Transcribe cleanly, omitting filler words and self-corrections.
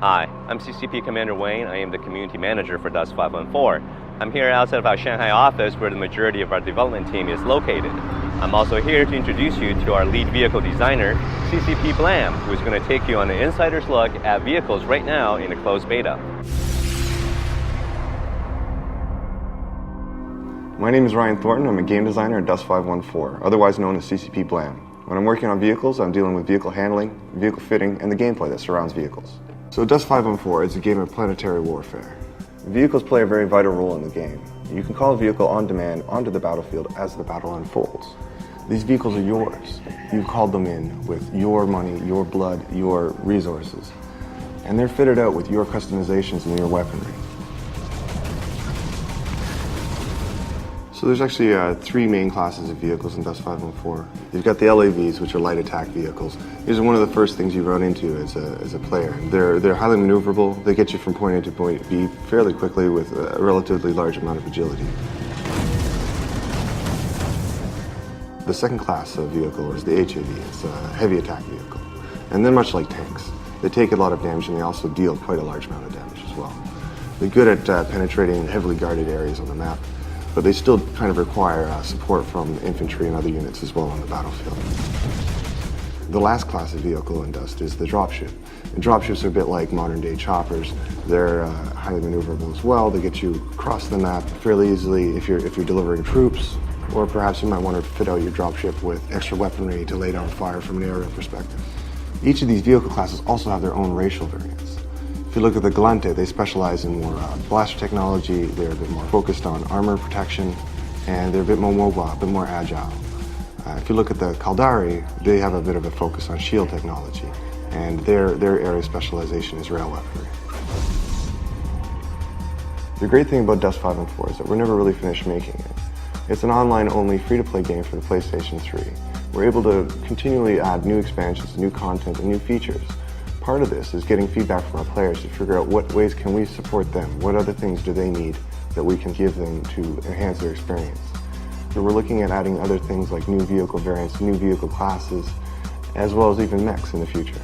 Hi, I'm CCP Commander Wayne. I am the Community Manager for Dust 514. I'm here outside of our Shanghai office where the majority of our development team is located. I'm also here to introduce you to our lead vehicle designer, CCP Blam, who is going to take you on an insider's look at vehicles right now in a closed beta. My name is Ryan Thornton. I'm a game designer at Dust 514, otherwise known as CCP Blam. When I'm working on vehicles, I'm dealing with vehicle handling, vehicle fitting, and the gameplay that surrounds vehicles. So Dust 514 is a game of planetary warfare. Vehicles play a very vital role in the game. You can call a vehicle on demand onto the battlefield as the battle unfolds. These vehicles are yours. You've called them in with your money, your blood, your resources. And they're fitted out with your customizations and your weaponry. So there's actually three main classes of vehicles in Dust 514. You've got the LAVs, which are light attack vehicles. These are one of the first things you run into as a player. They're highly maneuverable. They get you from point A to point B fairly quickly with a relatively large amount of agility. The second class of vehicle is the HAV. It's a heavy attack vehicle. And they're much like tanks. They take a lot of damage and they also deal quite a large amount of damage as well. They're good at penetrating heavily guarded areas on the map, but they still kind of require support from infantry and other units as well on the battlefield. The last class of vehicle in Dust is the dropship. And dropships are a bit like modern-day choppers. They're highly maneuverable as well. They get you across the map fairly easily if you're delivering troops, or perhaps you might want to fit out your dropship with extra weaponry to lay down fire from an aerial perspective. Each of these vehicle classes also have their own racial variants. If you look at the Galante, they specialize in more blaster technology, they're a bit more focused on armor protection, and they're a bit more mobile, a bit more agile. If you look at the Caldari, they have a bit of a focus on shield technology, and their area of specialization is rail weaponry. The great thing about Dust 514 is that we're never really finished making it. It's an online-only free-to-play game for the PlayStation 3. We're able to continually add new expansions, new content, and new features. Part of this is getting feedback from our players to figure out what ways can we support them, what other things do they need that we can give them to enhance their experience. So we're looking at adding other things like new vehicle variants, new vehicle classes, as well as even mechs in the future.